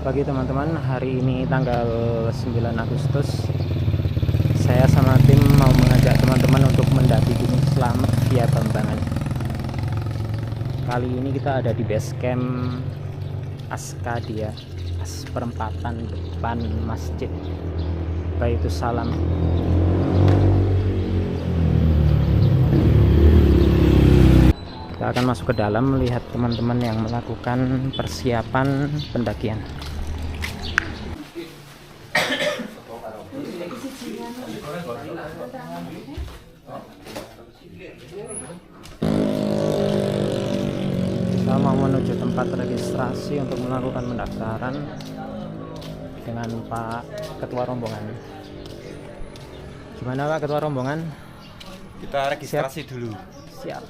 pagi teman-teman. Hari ini tanggal 9 Agustus. Saya sama tim mau mengajak teman-teman untuk mendaki Gunung Slamet via Bambangan. Kali ini kita ada di base camp Askadia, perempatan depan Masjid Baitus Salam. Kita akan masuk ke dalam melihat teman-teman yang melakukan persiapan pendakian. Kita mau menuju tempat registrasi untuk melakukan pendaftaran dengan Pak Ketua Rombongan. Gimana Pak Ketua Rombongan? Kita registrasi dulu. Siap.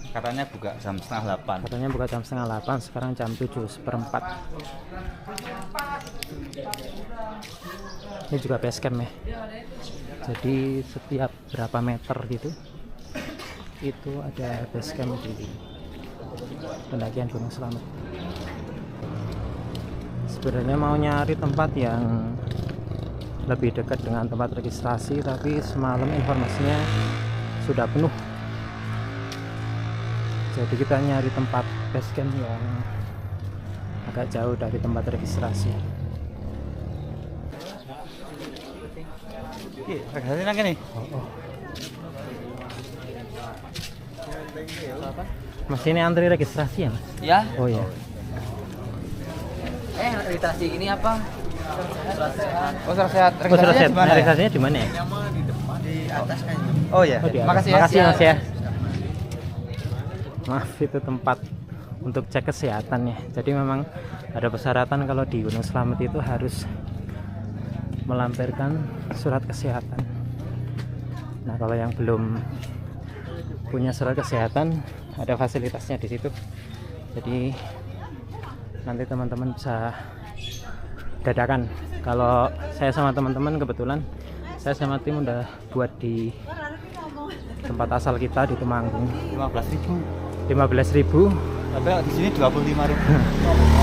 Katanya buka jam setengah 8. Katanya buka jam setengah 8, sekarang jam 7:04. Ini juga base camp ya. Jadi setiap berapa meter gitu itu ada base camp di pendakian Gunung Slamet. Sebenarnya mau nyari tempat yang lebih dekat dengan tempat registrasi, tapi semalam informasinya sudah penuh. Jadi kita nyari tempat base camp yang agak jauh dari tempat registrasi. Registrasi nang kene. Mas, ini antri registrasi ya Mas? Ya. Oh ya. Registrasi ini apa? Surat sehat. Oh, surat sehat. Oh, surat sehat. Gimana ya? Registrasinya di mana ya? Di atas kayaknya. Oh ya. Oh, di atas. Makasih ya. Makasih Mas ya. Maaf, itu tempat untuk cek kesehatan ya. Jadi memang ada persyaratan kalau di Gunung Slamet itu harus melampirkan surat kesehatan. Nah, kalau yang belum punya surat kesehatan, ada fasilitasnya di situ. Jadi nanti teman-teman bisa dadakan. Kalau saya sama teman-teman, kebetulan saya sama tim udah buat di tempat asal kita di Temanggung. 15.000. Tapi di sini 25.000.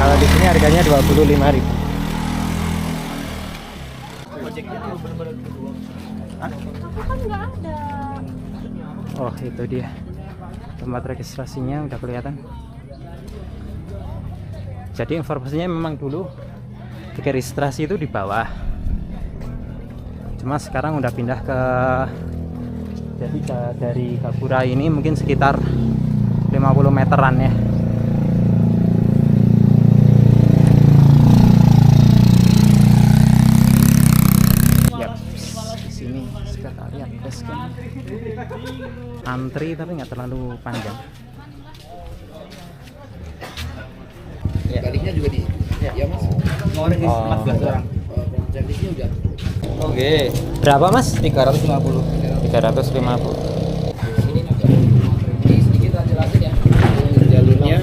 Kalau di sini harganya 25.000. Kan nggak ada. Oh, itu dia tempat registrasinya udah kelihatan. Jadi informasinya memang dulu registrasi itu di bawah, cuma sekarang udah pindah ke, jadi dari Gapura ini mungkin sekitar 50 meteran ya. Yap, di sini sekretariat base camp. Antri tapi nggak terlalu panjang. Baliknya juga di ya Mas. Mau registrasi 14 orang. Servisnya udah. Oke. Berapa Mas? 350. 350. Ini sedikit aja jelasin ya. Jalurnya.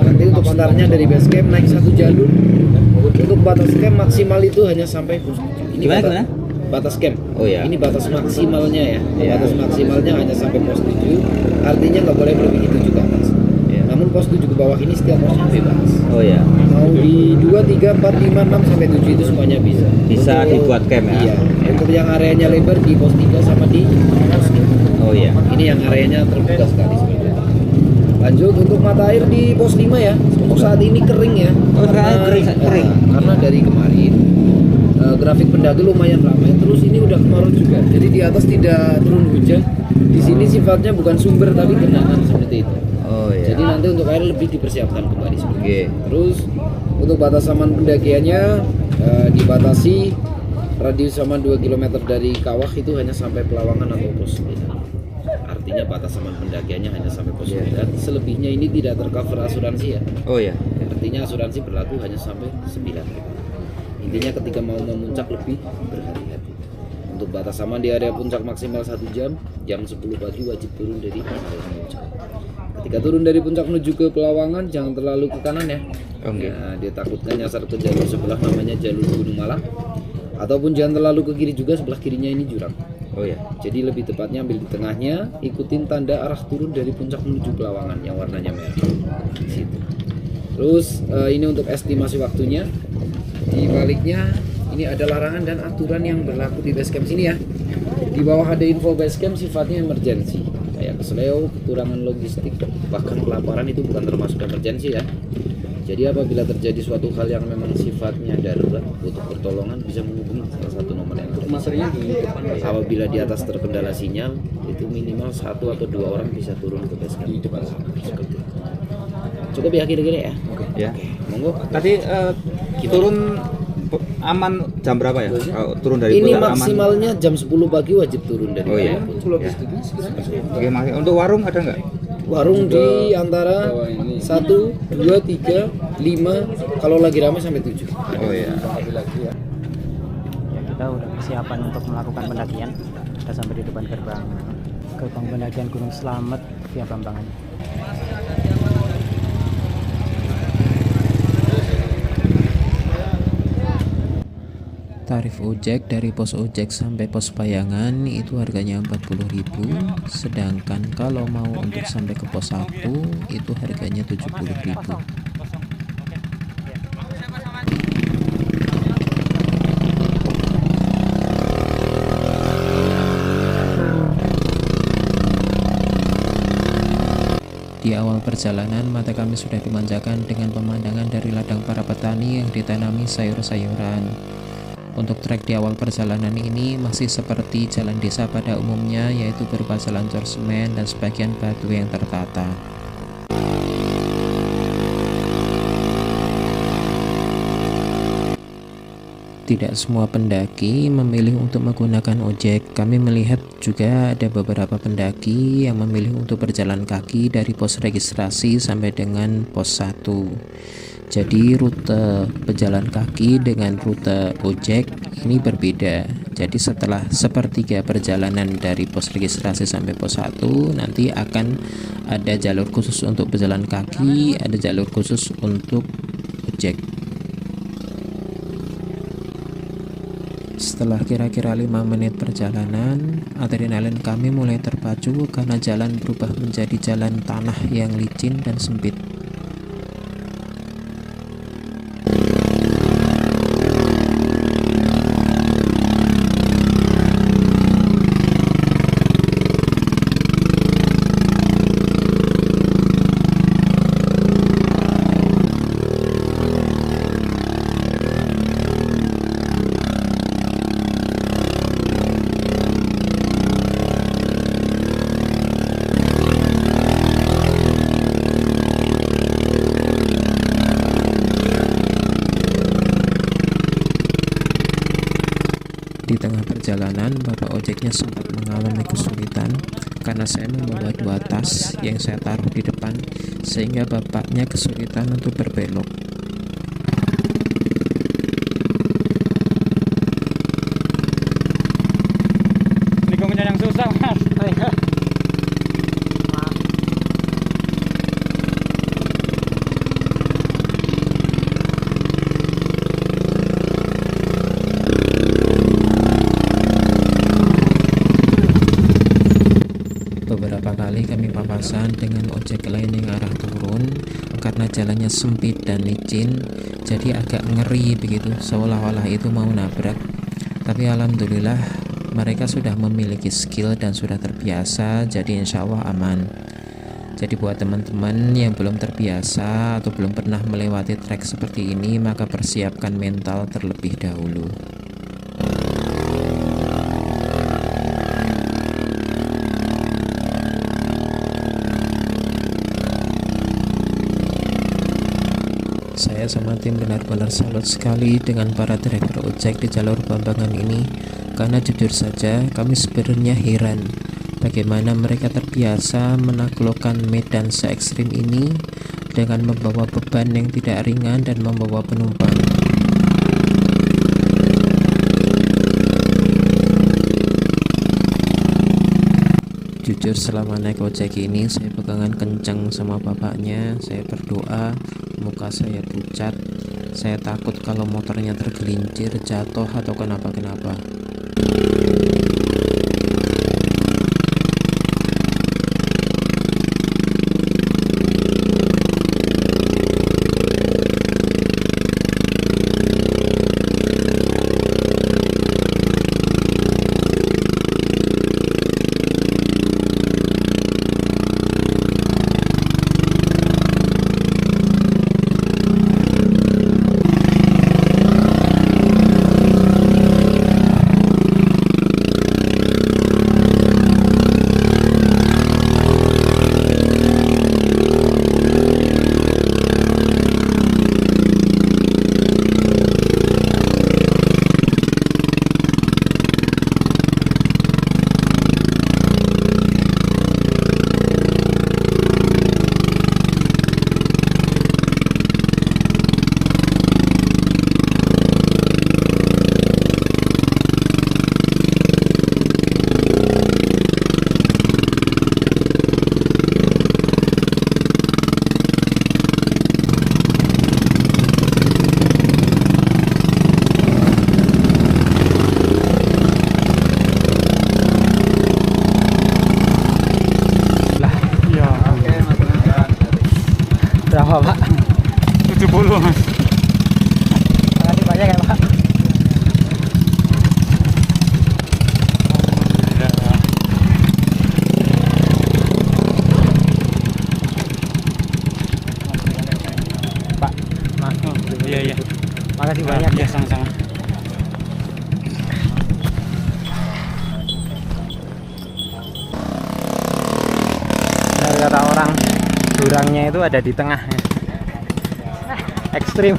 Nanti untuk antaranya dari base camp naik satu jalur. Untuk batas camp maksimal itu hanya sampai pos 7. Ini Gimana? Batas camp. Oh ya. Ini batas maksimalnya ya. Iya. Batas maksimalnya hanya sampai pos 7. Artinya nggak boleh melebihi 7 ke atas. Iya. Namun pos 7 ke bawah ini setiap posnya bebas. Oh ya. Mau di 2, 3, 4, 5, 6 sampai 7 itu semuanya bisa. Bisa dibuat camp ya? Iya. Untuk yang areanya lebar di pos 3 sama di pos 5. Oh ya. Ini yang areanya terbuka sekali seperti itu. Lanjut untuk mata air di pos 5 ya. Untuk saat ini kering ya. Oh, sekarang kering. Karena dari kemarin grafik pendaki lumayan ramai. Terus ini udah kemarau juga. Jadi di atas tidak turun hujan. Di sini sifatnya bukan sumber tapi genangan seperti itu. Oh ya. Jadi nanti untuk air lebih dipersiapkan kembali seperti Oke. itu. Terus untuk batas aman pendakiannya dibatasi radius aman 2 km dari kawah itu hanya sampai Pelawangan atau pos 9. Artinya batas aman pendakiannya hanya sampai pos 9. Selebihnya ini tidak tercover asuransi ya. Oh ya. Artinya asuransi berlaku hanya sampai 9. Intinya ketika mau memuncak lebih berhati-hati. Untuk batas aman di area puncak maksimal 1 jam, jam 10 pagi wajib turun dari area puncak. Ketika turun dari puncak menuju ke Pelawangan, jangan terlalu ke kanan ya. Oke. Nah, dia takutkan nyasar ke jalur sebelah namanya jalur Gunung Malang. Ataupun jangan terlalu ke kiri juga, sebelah kirinya ini jurang. Oh ya. Jadi lebih tepatnya ambil di tengahnya, ikutin tanda arah turun dari puncak menuju Pelawangan yang warnanya merah. Di situ. Terus ini untuk estimasi waktunya Di baliknya ini ada larangan dan aturan yang berlaku di basecamp sini ya. Di bawah ada info basecamp sifatnya emergency, kayak kesleo, kekurangan logistik, bahkan kelaparan itu bukan termasuk emergency ya. Jadi apabila terjadi suatu hal yang memang sifatnya darurat, butuh pertolongan, bisa menghubungi salah satu nomor yang materinya di depan. Apabila di atas terkendala sinyal, itu minimal 1 atau 2 orang bisa turun ke basecamp di depan. Seperti itu. Cukup ya kira-kira ya? Ya. Monggo. Tadi turun aman jam berapa ya? Kalau turun dari Ini Bola maksimalnya jam 10 pagi wajib turun dari Oh iya. Puncak. Ya. Oke, untuk warung ada nggak? Warung di antara 1, 2, 3, 5, kalau lagi ramai sampai 7. Oh iya. Ya, kita udah persiapan untuk melakukan pendakian. Kita sampai di depan gerbang pendakian Gunung Slamet via Bambangan. Tarif ojek dari pos ojek sampai pos Payangan itu harganya 40.000, sedangkan kalau mau untuk sampai ke pos 1 itu harganya 70.000. Di awal perjalanan mata kami sudah dimanjakan dengan pemandangan dari ladang para petani yang ditanami sayur-sayuran. Untuk trek di awal perjalanan ini masih seperti jalan desa pada umumnya, yaitu berupa jalan cor semen dan sebagian batu yang tertata. Tidak semua pendaki memilih untuk menggunakan ojek. Kami melihat juga ada beberapa pendaki yang memilih untuk berjalan kaki dari pos registrasi sampai dengan pos 1. Jadi rute pejalan kaki dengan rute ojek ini berbeda. Jadi setelah sepertiga perjalanan dari pos registrasi sampai pos 1 nanti akan ada jalur khusus untuk pejalan kaki, ada jalur khusus untuk ojek. Setelah kira-kira 5 menit perjalanan, adrenalin kami mulai terpacu karena jalan berubah menjadi jalan tanah yang licin dan sempit. Di tengah perjalanan, bapak ojeknya sempat mengalami kesulitan karena saya membawa 2 tas yang saya taruh di depan, sehingga bapaknya kesulitan untuk berbelok. Ini komennya yang susah, Mas. Beberapa kali kami papasan dengan ojek lain yang arah turun karena jalannya sempit dan licin, jadi agak ngeri begitu, seolah-olah itu mau nabrak. Tapi alhamdulillah mereka sudah memiliki skill dan sudah terbiasa, jadi insya Allah aman. Jadi buat teman-teman yang belum terbiasa atau belum pernah melewati trek seperti ini, maka persiapkan mental terlebih dahulu. Saya sama tim benar-benar salut sekali dengan para driver ojek di jalur Bambangan ini, karena jujur saja kami sebenarnya heran bagaimana mereka terbiasa menaklukkan medan se ekstrim ini dengan membawa beban yang tidak ringan dan membawa penumpang. Jujur selama naik ojek ini saya pegangan kencang sama bapaknya, saya berdoa muka saya pucat, saya takut kalau motornya tergelincir, jatuh atau kenapa-kenapa. 70 Mas. Makasih banyak ya Pak. Pak, Iya. makasih banyak Ya, sama-sama. Benar kata orang, jurangnya itu ada di tengah. Ekstrim.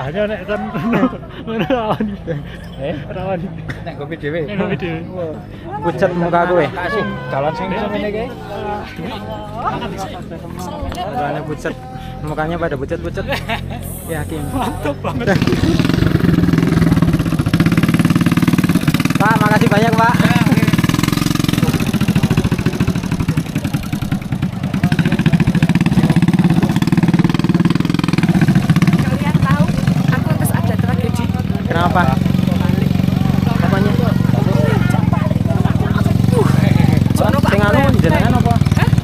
Hanya nek kan rawan. Rawan. Nek kopi dhewe. Ngopi dhewe. Pucet muka kowe. Jalan sing ngene iki. Soalnya pucet, mukanya pada pucet-pucet. Yakin. Mantap banget. Pak, makasih banyak Pak. Kalian tahu, aku terus ada tragedi. Kenapa? Apanya? Sing anu jenengan apa?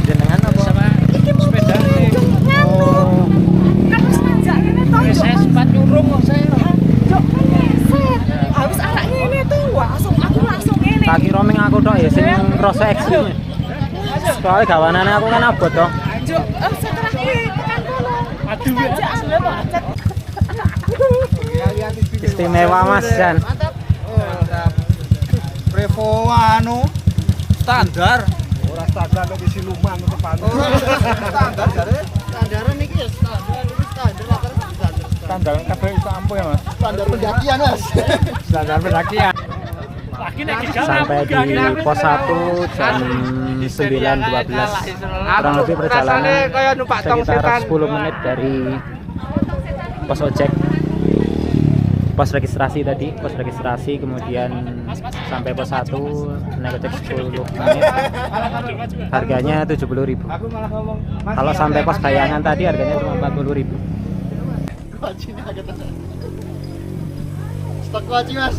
Jenengan apa? Iki mau sepeda. Oh, Aku sengaja ini toh. Saya sempat nyurung kok saya. Jok ngeset. Habis anaknya ini tuh, aku langsung ini. tak kira ming aku tok ya sing rasa ekstrim. Soalnya gawanane aku kan abot toh. Jok, setelah ini tekan kono. Aduh ya. Istimewa Mas Jan. Revo anu standar. Ora standar nek siluman tepan. Standar jare. Standaran iki ya standar, iki standar standar. Standar kabeh sampo ya Mas. Standar pendakian, Mas. Standar pendakian. Sampai di pos 1 jam 9.12. Kurang lebih perjalanan sekitar 10 menit dari pos ojek. Pos registrasi tadi, pos registrasi kemudian sampai pos 1 naik ojek 10 menit. Harganya 70.000. Kalau sampai pos Bayangan tadi harganya cuma 40.000. Wajine agak tenan. Stok waji, Mas.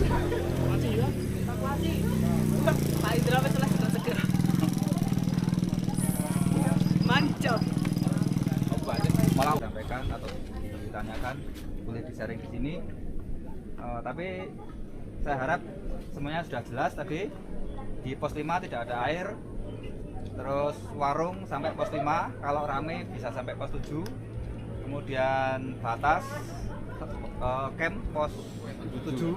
Mantap. Malah sampaikan atau ditanyakan boleh di-sharing di sini. Tapi saya harap semuanya sudah jelas tadi. Di pos 5 tidak ada air. Terus warung sampai pos 5, kalau rame bisa sampai pos 7. Kemudian batas camp pos 7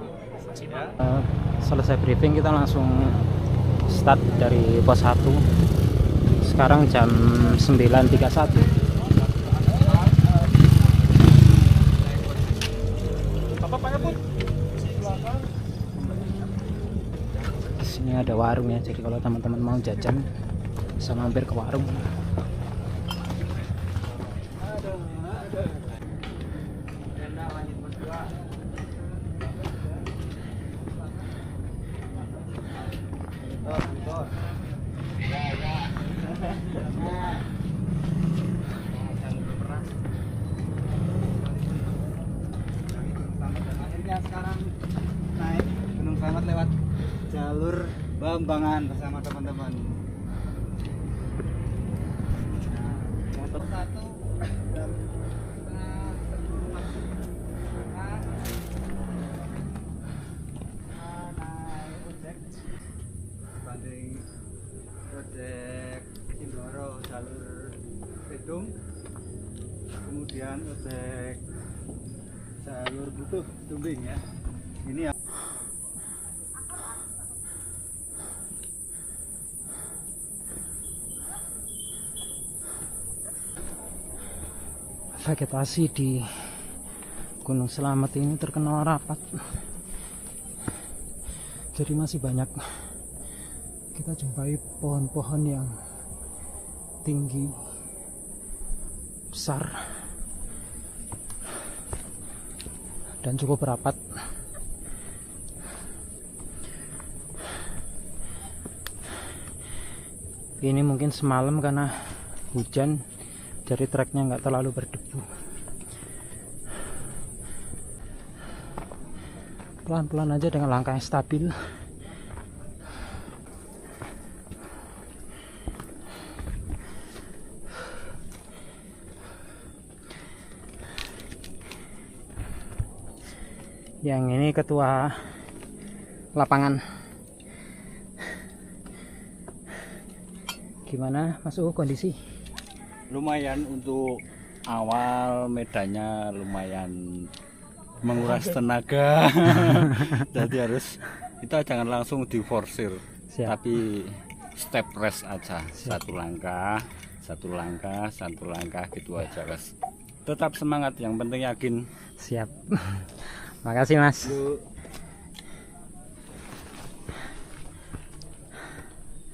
ya. Selesai briefing kita langsung start dari pos 1. Sekarang jam 9.31. Di sini ada warung ya, jadi kalau teman-teman mau jajan bisa mampir ke warung. Akhirnya sekarang naik Gunung Slamet lewat jalur Bambangan bersama teman-teman. Motor 1 jam naik ojek banding ojek Cindoro jalur Pedung, kemudian ojek jalur Butuh Tumbing ya. Ini ya. Vegetasi di Gunung Slamet ini terkenal rapat, jadi masih banyak kita jumpai pohon-pohon yang tinggi besar dan cukup rapat. Ini mungkin semalam karena hujan, jadi treknya nggak terlalu berdebu. Pelan-pelan aja dengan langkah yang stabil. Yang ini ketua lapangan. Gimana Mas U kondisi? Lumayan untuk awal medannya lumayan menguras tenaga. Jadi harus kita jangan langsung diforsir, tapi step rest aja. Satu langkah gitu aja, Mas. Tetap semangat, yang penting yakin. Siap. Makasih Mas.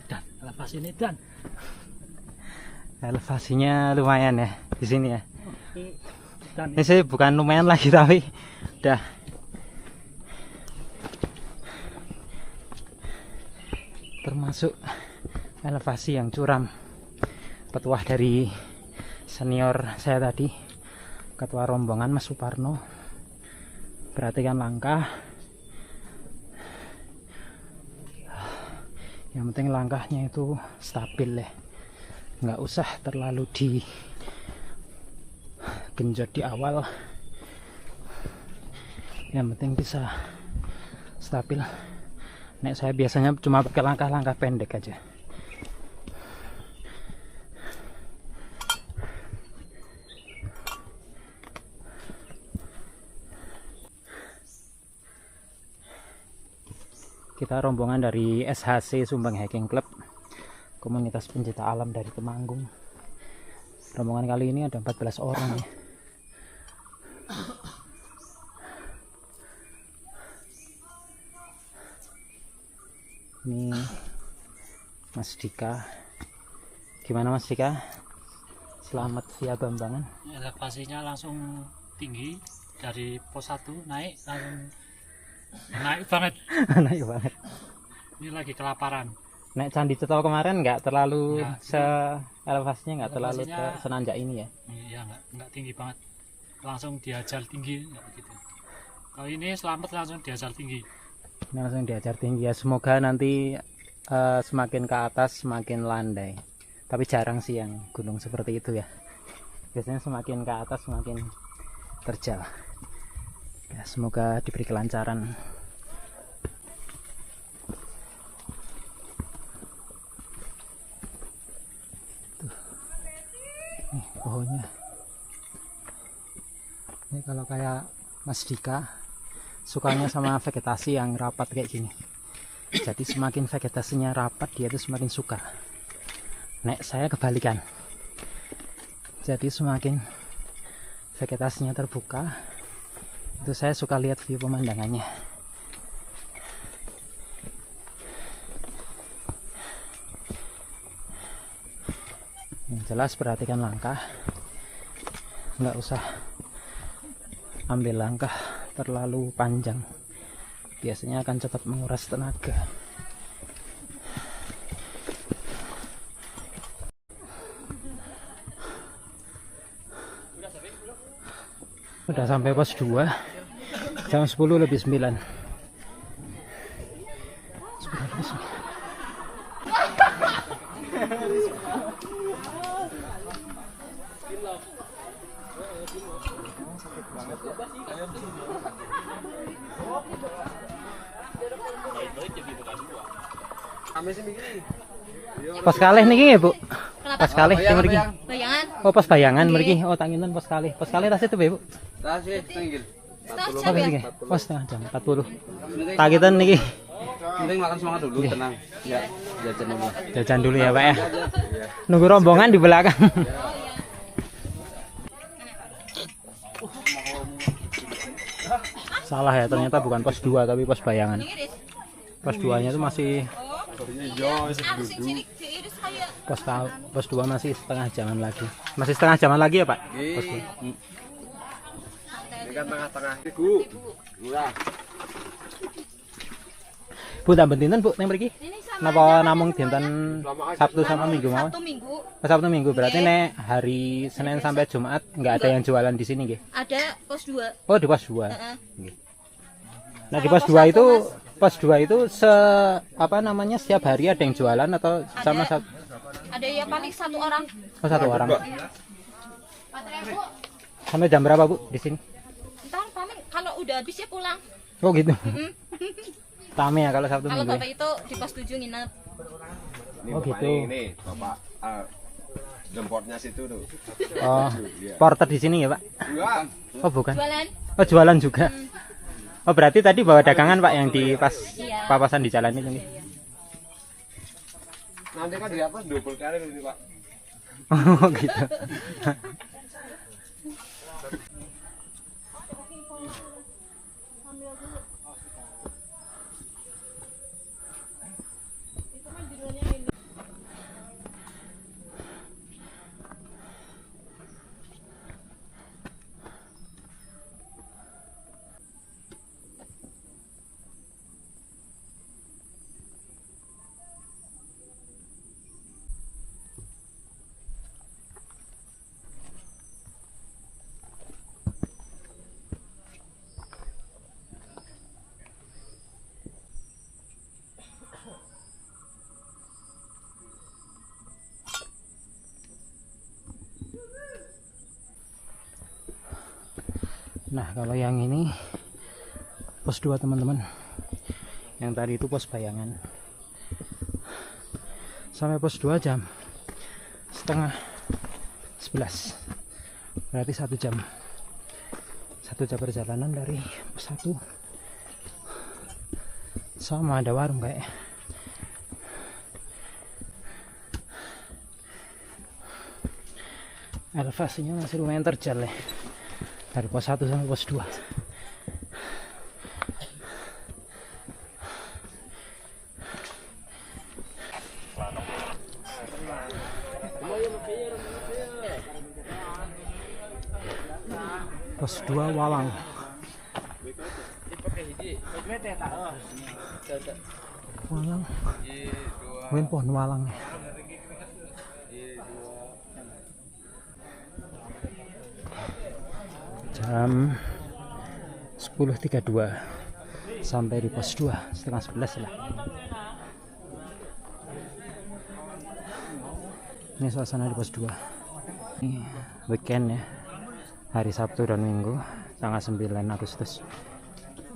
Dan lepas ini dan elevasinya lumayan ya di sini ya. Ini sih bukan lumayan lagi tapi udah termasuk elevasi yang curam. Petuah dari senior saya tadi, ketua rombongan Mas Suparno, perhatikan langkah. Yang penting langkahnya itu stabil ya, nggak usah terlalu digenjot di awal, yang penting bisa stabil. Nek saya biasanya cuma pakai langkah-langkah pendek aja. Kita rombongan dari SHC Sumbang Hiking Club, komunitas pencinta alam dari Temanggung. Rombongan kali ini ada 14 orang ya. Ini Mas Dika. Gimana Mas Dika? Selamat via Bambangan. Elevasinya langsung tinggi dari pos 1 naik langsung naik banget. Naik banget. Ini lagi kelaparan. Naik Candi Cetol kemarin nggak terlalu elevasinya nggak terlalu senanjak ini ya? Iya, nggak tinggi banget. Langsung diajar tinggi gitu. Kalau ini selamat langsung diajar tinggi. Ini langsung diajar tinggi ya. Semoga nanti semakin ke atas semakin landai. Tapi jarang sih yang gunung seperti itu ya. Biasanya semakin ke atas semakin terjal. Ya, semoga diberi kelancaran. Tuh. Nih pohonnya. Ini kalau kayak Mas Dika sukanya sama vegetasi yang rapat kayak gini. Jadi semakin vegetasinya rapat dia tuh semakin suka. Nek saya kebalikan. Jadi semakin vegetasinya terbuka, itu saya suka lihat view pemandangannya. Yang jelas perhatikan langkah, nggak usah ambil langkah terlalu panjang, biasanya akan cepat menguras tenaga. Udah sampai pos 2 jam 10 lebih 9. Pos kalih niki ya Bu? Pos kalih sing mriki. Bayangan. Oh pos bayangan mriki. Oh tanginan pos kalih. Pos kalih tas itu Bu? Tasih tenggil. Oh mriki. Pos setengah jam 40. Tagitan niki. Penting makan semangat dulu, tenang. Ya, jajan dulu. Jajan dulu ya Pak ya. Nunggu rombongan di belakang. Salah ya, ternyata bukan pos 2 tapi pos bayangan. Pos 2 nya itu masih pos 2 masih setengah jaman lagi. Masih setengah jaman lagi ya Pak? Pos 2. Ini kan tengah-tengah. Bu. Murah. Bu tak bentinan Bu neng mriki? Napa namung dinten Sabtu sama Minggu mawon? Sabtu Minggu. Sabtu Minggu berarti nek hari Senin sampai Jumat nggak ada yang jualan di sini nggih? Ada pos 2. Oh di pos 2. Nggih. Nah di pos 2 itu apa namanya setiap hari ada yang jualan atau sama satu? Ada ya paling 1 orang. Oh 1 orang. Sampai jam berapa Bu di sini? Ntar paling kalau udah habis ya pulang. Oh gitu. Rame ya kalau Sabtu Kalau Minggu. Bapak itu di pos 7 nginep. Ini Oh, bapak gitu. Ini bapak jempotnya situ tuh. Oh, porter di sini ya Pak? Enggak. Oh bukan. Jualan. Oh jualan juga. Oh berarti tadi bawa dagangan Pak yang di pas Iya. papasan di jalan itu nih. Nanti kan di atas double kali ini Pak. Oh gitu. Nah kalau yang ini pos 2 teman-teman, yang tadi itu pos bayangan. Sampai pos 2 jam setengah 11, berarti 1 jam. 1 jam perjalanan dari pos 1. Sama ada warung kayak. Elevasinya masih lumayan terjal ya, dari pos 1 sampai pos 2. Pos 2 Walang. Walang. Mungkin pohon walang. Jam 10.32 sampai di pos 2 setengah 11 lah. Ini suasana di pos 2. Ini weekend ya, hari Sabtu dan Minggu tanggal 9 Agustus.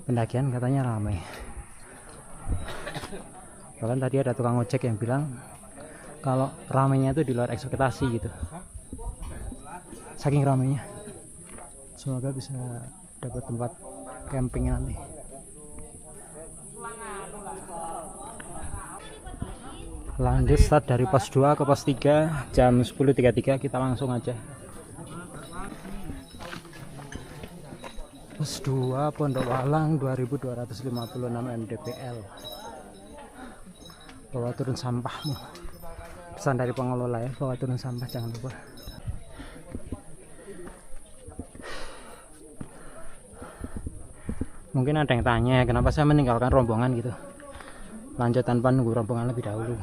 Pendakian katanya ramai. Bahkan tadi ada tukang ojek yang bilang kalau ramainya itu di luar ekspektasi gitu, saking ramainya. Semoga bisa dapat tempat camping nanti. Lanjut start dari pos 2 ke pos 3 jam 10.33, kita langsung aja. Pos 2 Pondok Walang 2256 mdpl. Bawa turun sampahmu. Pesan dari pengelola ya, bawa turun sampah jangan lupa. Mungkin ada yang tanya kenapa saya meninggalkan rombongan gitu, lanjut tanpa nunggu rombongan lebih dahulu.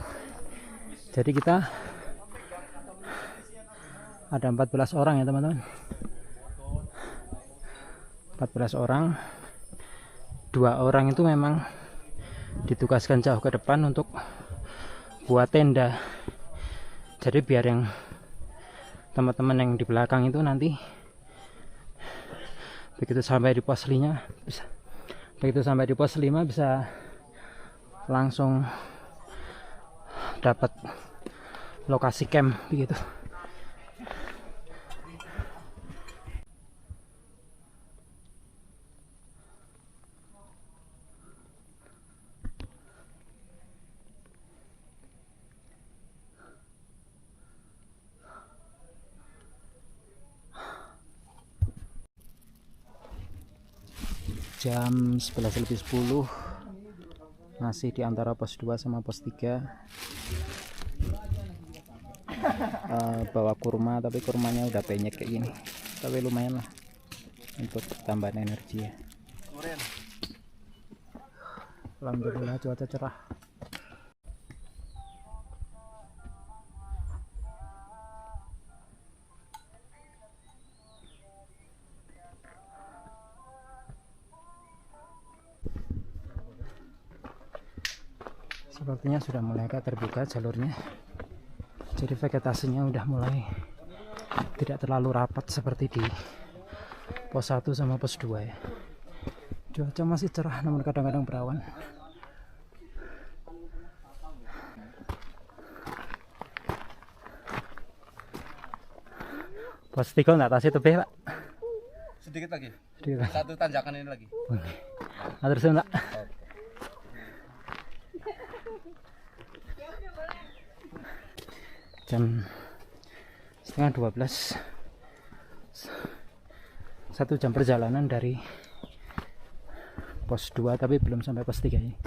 Jadi kita ada 14 orang ya teman-teman, 14 orang. 2 orang itu memang ditugaskan jauh ke depan untuk buat tenda. Jadi biar yang teman-teman yang di belakang itu nanti begitu sampai di pos 5 bisa langsung dapat lokasi camp begitu. Jam 11.10 masih di antara pos 2 sama pos 3. Bawa kurma, tapi kurmanya udah penyek kayak gini, tapi lumayan lah untuk tambahan energi ya. Alhamdulillah cuaca cerah. Sepertinya sudah mulai agak terbuka jalurnya, jadi vegetasinya udah mulai tidak terlalu rapat seperti di pos 1 sama pos 2 ya. Cuaca masih cerah namun kadang-kadang berawan. Pos 3 nggak tasih tebih Pak? Sedikit lagi. Sedikit lagi. Satu tanjakan ini lagi. Terus enggak? Jam setengah 12. 1 jam perjalanan dari pos 2 tapi belum sampai pos 3 ini.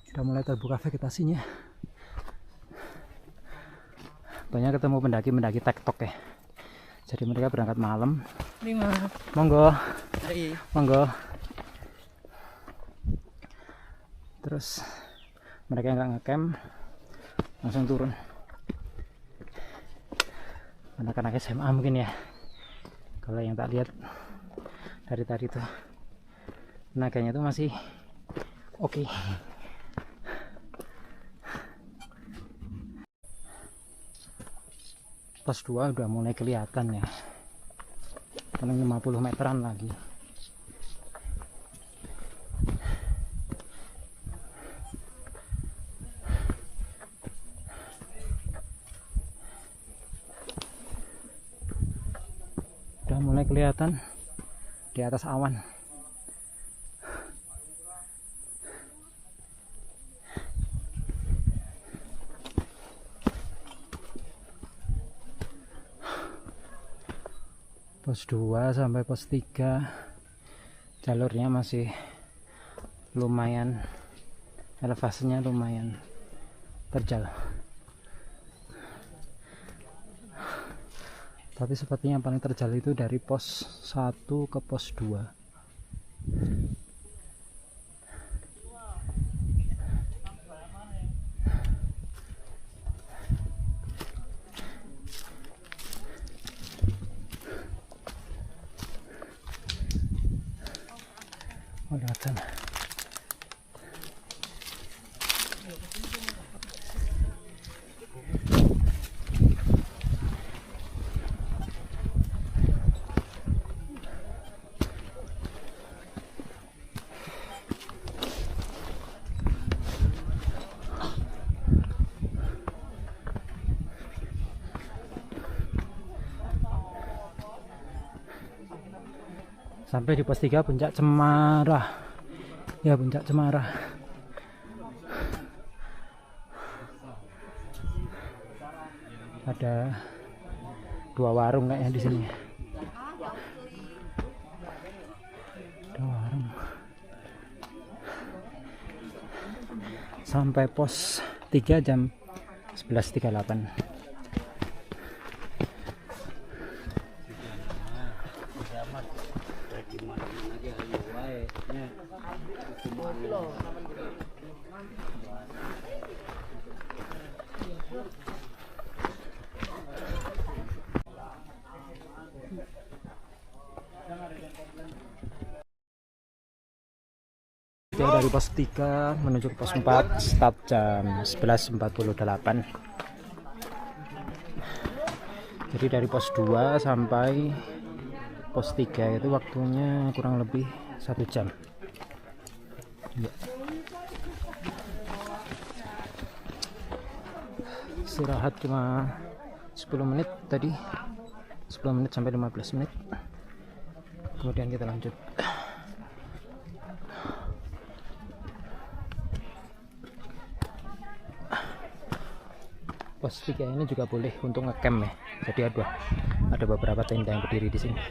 Sudah mulai terbuka vegetasinya. Banyak ketemu pendaki-pendaki tektok ya. Jadi mereka berangkat malam. Monggo. Monggo. Terus mereka nggak ngecamp, langsung turun. Anak-anak SMA mungkin ya. Kalau yang tak lihat dari tadi tuh tenaganya tuh masih oke. Pos 2 udah mulai kelihatan ya, paling 50 meteran lagi. Udah mulai kelihatan di atas awan. Pos 2 sampai pos 3 jalurnya masih lumayan, elevasinya lumayan terjal, tapi sepertinya yang paling terjal itu dari pos 1 ke pos 2. Oh, lewat sana. Sampai di pos 3 Puncak Cemara. Ya, Puncak Cemara. Ada 2 warung kayaknya di sini. Ada warung. Sampai pos 3 jam 11.38. Dari pos 3 menuju ke pos 4 start jam 11.48. Jadi dari pos 2 sampai pos 3 itu waktunya kurang lebih 1 jam ya. Istirahat cuma 10 menit tadi, 10 menit sampai 15 menit, kemudian kita lanjut. Pos 3 ini juga boleh untuk ngecamp ya. Jadi ada beberapa tenda yang berdiri di sini.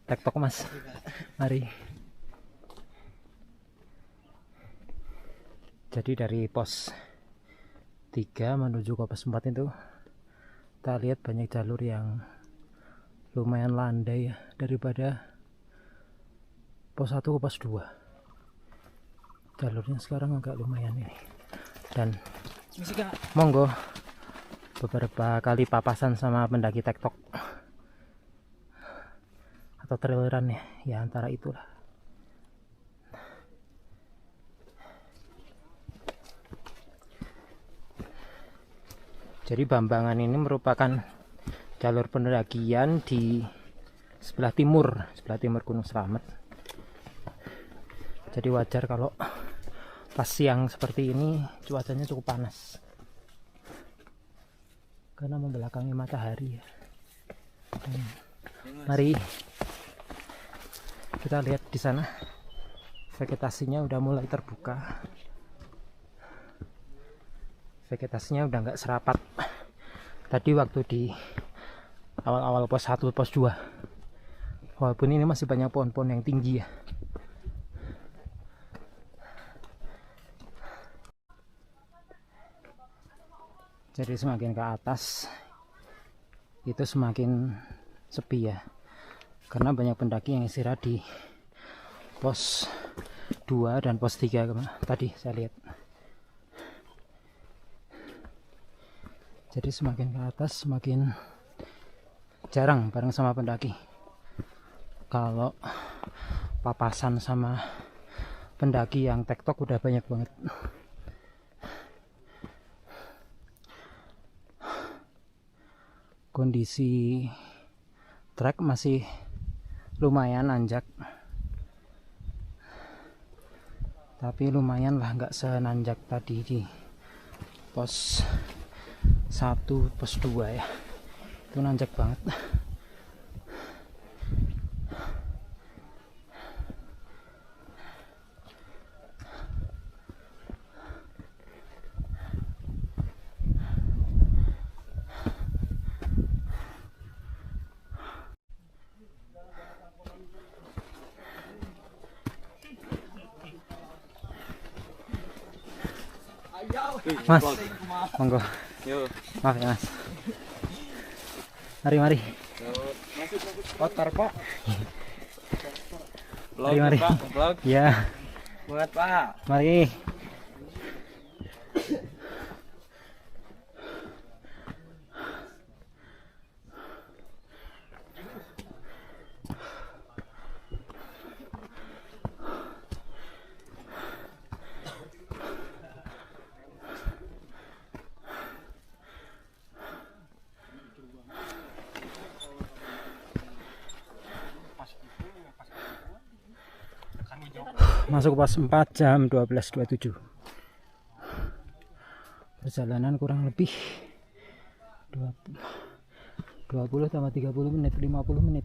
Tektok Mas, mari. Jadi dari pos 3 menuju ke pos 4 itu kita lihat banyak jalur yang lumayan landai ya, daripada pos 1 ke pos 2. Jalurnya sekarang agak lumayan ini. Dan monggo beberapa kali papasan sama pendaki tektok atau trail run ya antara itulah. Jadi Bambangan ini merupakan jalur pendakian di sebelah timur Gunung Slamet. Jadi wajar kalau pas siang seperti ini cuacanya cukup panas karena membelakangi matahari ya. Dan mari kita lihat di sana, vegetasinya udah mulai terbuka. Vegetasinya udah nggak serapat tadi waktu di awal-awal pos 1, pos 2. Walaupun ini masih banyak pohon-pohon yang tinggi ya. Jadi semakin ke atas itu semakin sepi ya, karena banyak pendaki yang istirahat di pos 2 dan pos 3 tadi saya lihat. Jadi semakin ke atas semakin jarang bareng sama pendaki. Kalau papasan sama pendaki yang tektok udah banyak banget. Kondisi trek masih lumayan nanjak, tapi lumayan lah, nggak senanjak tadi di pos 1, pos 2 ya. Itu nanjak banget. Mas, monggo. Maaf ya Mas. Mari. Kotor Pak. Mari. Vlog. Ya, Buat Pak. mari. Masuk pos 4 jam 12.27. Perjalanan kurang lebih 20 tambah 30 menit, 50 menit.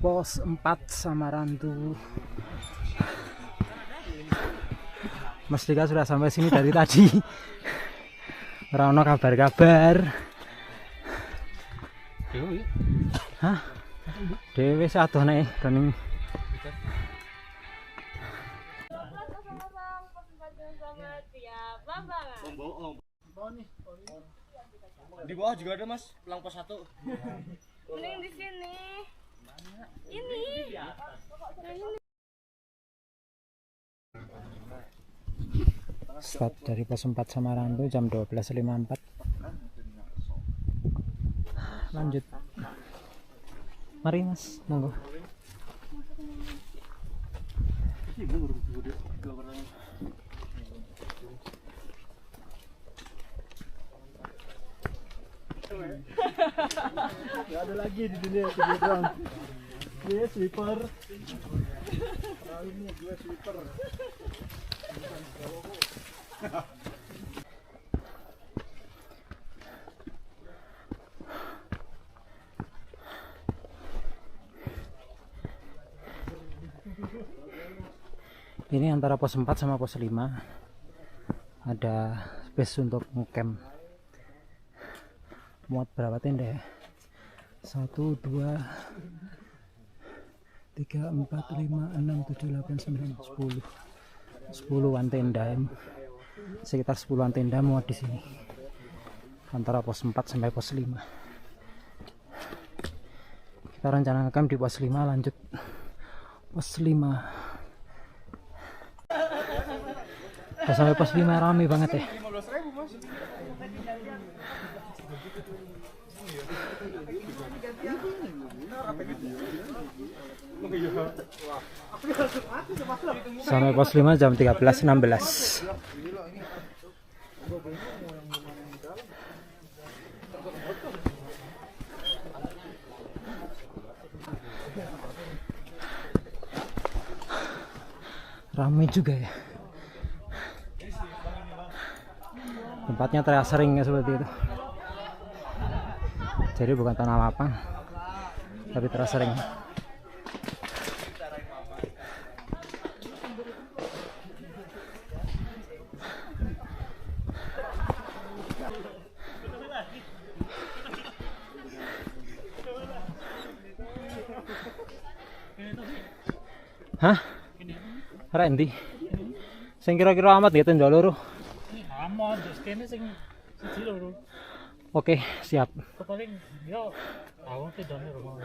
Pos 4 Samarandu. Mas Dika sudah sampai sini dari tadi. Rano kabar-kabar. Hah? Dewe satu nih, running. Di bawah juga ada Mas, pulang pos 1. Mending di sini. Ini. Start dari pos 4 Samarandu jam 12.54. Lanjut. Mari Mas, monggo. Gak ada lagi di dunia video doang. Dia sweeper. Ini gue sweeper. Ini antara pos 4 sama pos 5 ada space untuk ngecamp. Muat berapa tenda ya? 1, 2, 3, 4, 5, 6, 7, 8, 9, 10. 10-an tenda, sekitar 10-an tenda muat di sini. Antara pos 4 sampai pos 5. Kita rencana ngecamp di pos 5, lanjut pos 5. Udah sampai pos 5 rame banget ya. Sampai pos 5 jam 13.16. Ramai juga ya. Tempatnya terasa sering ya seperti itu. Jadi bukan tanah lapang, tapi terasa sering. Hah? Ora endi? Sing kira-kira amat ya tenda loro. Aman, terus kene sing siji loro. Oke, siap. Paling yo aku tidone rumah.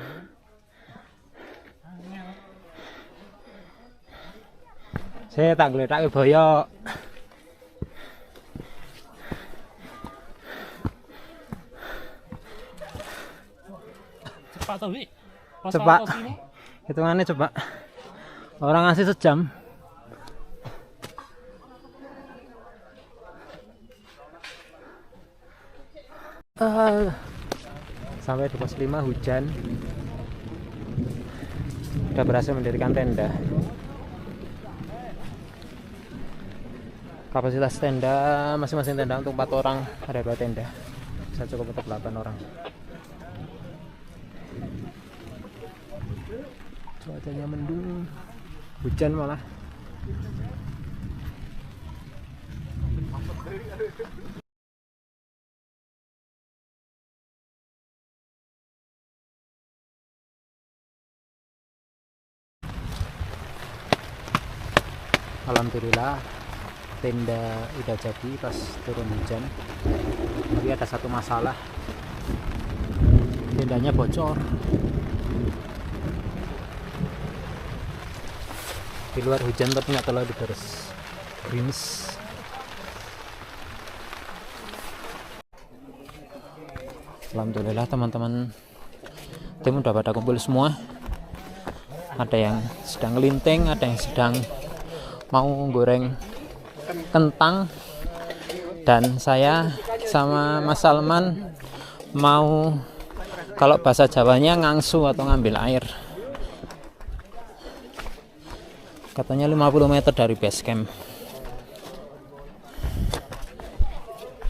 Angel. Saya tak gletak boyo. Cepat tuh, Wi. Pas Cepat. atas ini. Hitungannya coba. Orang ngasih sejam. Sampai di pos 5 hujan. Udah berhasil mendirikan tenda. Kapasitas tenda masing-masing tenda untuk 4 orang, ada 2 tenda. Bisa cukup untuk 8 orang. Cuacanya mendung, hujan malah. Alhamdulillah tenda udah jadi pas turun hujan. Tapi ada satu masalah, tendanya bocor. Di luar hujan tapi nggak terlalu deres, gerimis. Alhamdulillah teman-teman tim udah pada kumpul semua. Ada yang sedang ngelinting, ada yang sedang mau goreng kentang, dan saya sama Mas Salman mau, kalau bahasa Jawanya, ngangsu atau ngambil air. Katanya 50 meter dari base camp.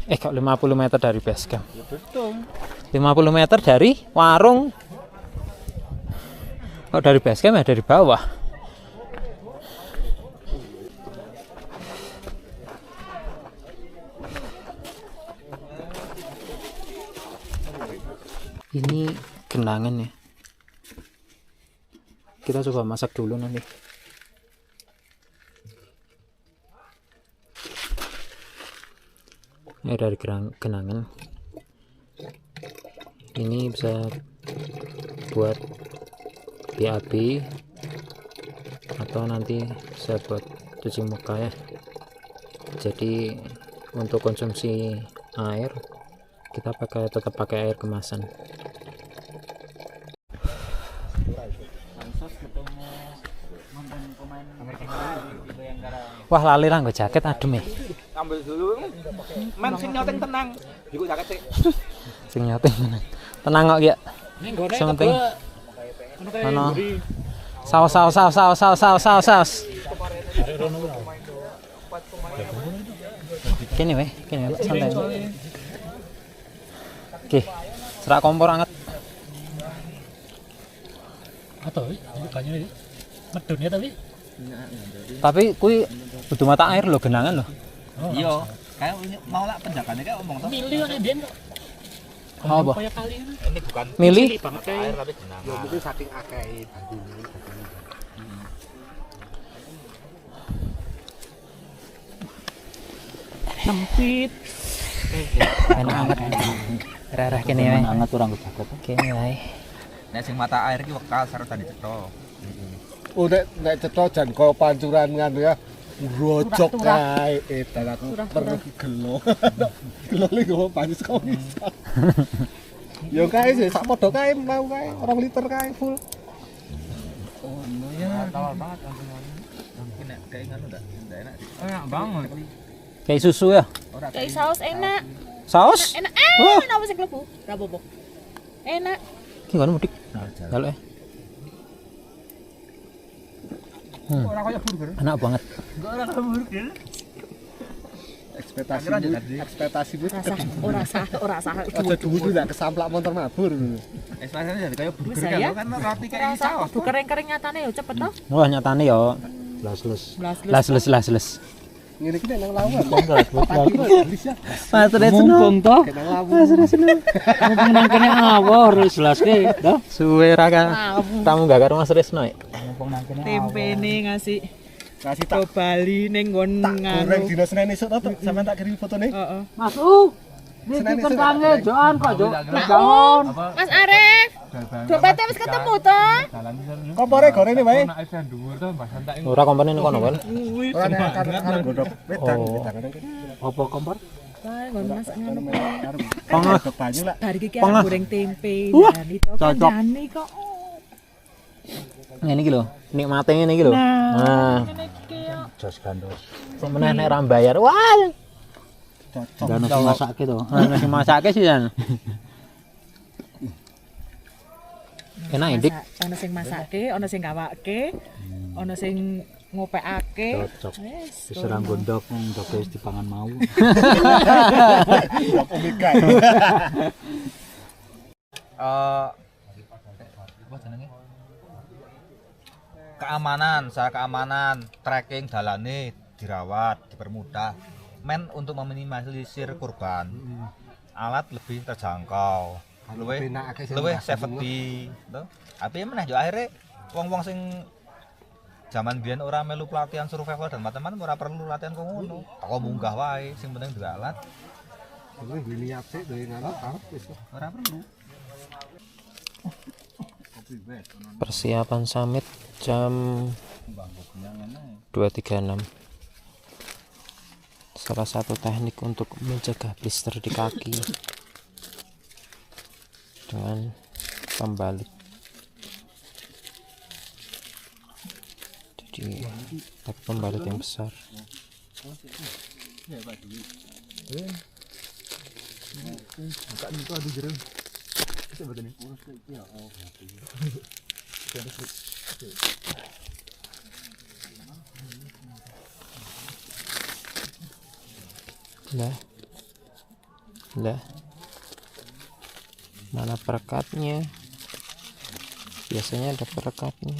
Kok 50 meter dari base camp? 50 meter dari warung. Kok dari base camp ya dari bawah? Ini genangan ya. Kita coba masak dulu nanti. Ini dari genangan. Ini bisa buat BAB atau nanti bisa buat cuci muka ya. Jadi untuk konsumsi air kita tetap pakai air kemasan. Wah, lali lah nggo jaket adem ya. Ambil dulu. Men sing nyoteng tenang. Iku jaket sik. Sing nyoteng tenang. Tenang kok ya. Ini nggone Sementing ono saus. Kene weh, santai. Oke, serak kompor anget. atau bukannya ini medunnya Tapi kui butuh mata air loh, genangan loh. Iya, kayak mau lah penjagannya kayak omong tuh. milih kan dia Apa? kayak kali ini. Ini bukan Milih banget kayak air tapi genangan. Itu saking akeh banyune. sempit. enak anget. Rarah kene wae. Anget orang jaket. Kene wae. Nek sing mata air ki wekal sareng tadi cetha. Oh nek cetha jan kaya pancuran ngono ya. Rojok kae edan aku pergi gelo. Gelo iki kok panis kok bisa. Ya kae sih sak padha kae mau kae 2 liter kae full. Kayak ngono enggak enak. Enak banget. Kayak susu ya. Kayak saus enak. Saus? Enak. Wah. Kenapa sih klebu? Ra apa-apa. Enak. Ki ngono mudik. Jaluk Ora kayak burger. enak banget. Ekspektasimu Ora sah. aja dulu ndak kesamplak montor mabur. Ekspresinya jadi kayak burger Bisa ya? kan roti kayak Ora ini sah. saus. Kudu kering-kering nyatane yo cepet to. Wah nyatane ya. Las. Ngene iki nang lawan. Mas Mumpung toh, Nang lawan. mumpung nang kene awor jelaske, toh. Suwe ra kan. Tamu gak karo Mas Resno ya. Mumpung nang kene Tempene ngasih Kasih tak Bali ning nggon goreng dino Senin esuk to, sampean tak kirim fotone. Heeh. Masuk. Niki kentange joan kok, Jo. Joan. Mas Arif. Dompetnya wis ketemu to? Kompore gorene wae. Ora kompene ning kono kan. Ora nek karo godhog wedang Oh. Apa kompor? Kae nggon masak ngono. Pengah. Godhog banyu lah. Bar iki Pengah. goreng tempe Wah, dan itu cocok. kancane kok. Ngene iki lho, nikmate ngene iki lho. Nah, Jos gandos. kok meneh nek ra bayar. Wah, Dan nasi masak gitu. nasi masake sih kan. Enak indik. Ana sing masake, ana sing gawake, ana sing ngopekake. Cocok. Wis. Diserang gondok, gondok wis dipangan mau. Omega. Apa jenenge? Keamanan, secara keamanan, tracking dalane dirawat, dipermudah. Men untuk meminimalisir korban. Alat lebih terjangkau. Luwih safety, to. Tapi meneh yo akhirnya wong-wong sing zaman biyen ora melu pelatihan survival dan macam-macam ora perlu latihan kok ngono. Toko munggah wae, sing penting duwe alat. Wis niat sik duwe ngono arep wis. Ora perlu. Persiapan summit jam 2.36. Salah satu teknik untuk mencegah blister di kaki dengan pembalut. Jadi pakai pembalut yang besar. Lah, mana perekatnya? Biasanya ada perekatnya.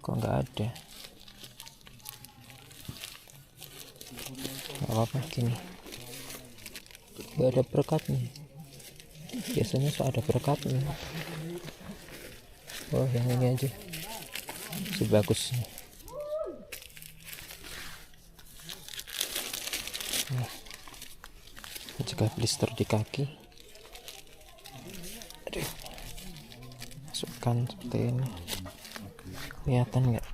Kok nggak ada? Nggak apa-apa gini. Nggak ada perekatnya. Biasanya suka ada perekatnya. Oh, yang ini aja. Si bagus. Mencegah blister di kaki. Aduh. Masukkan seperti ini. Kelihatan nggak?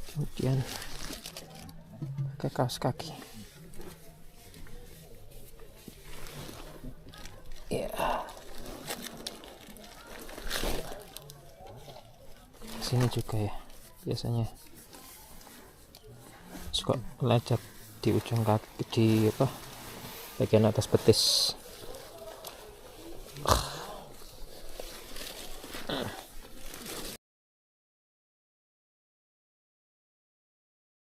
Kemudian pakai kaos kaki. Ya. Sini juga ya. Biasanya suka lecet di ujung kaki, di apa? Bagian atas betis.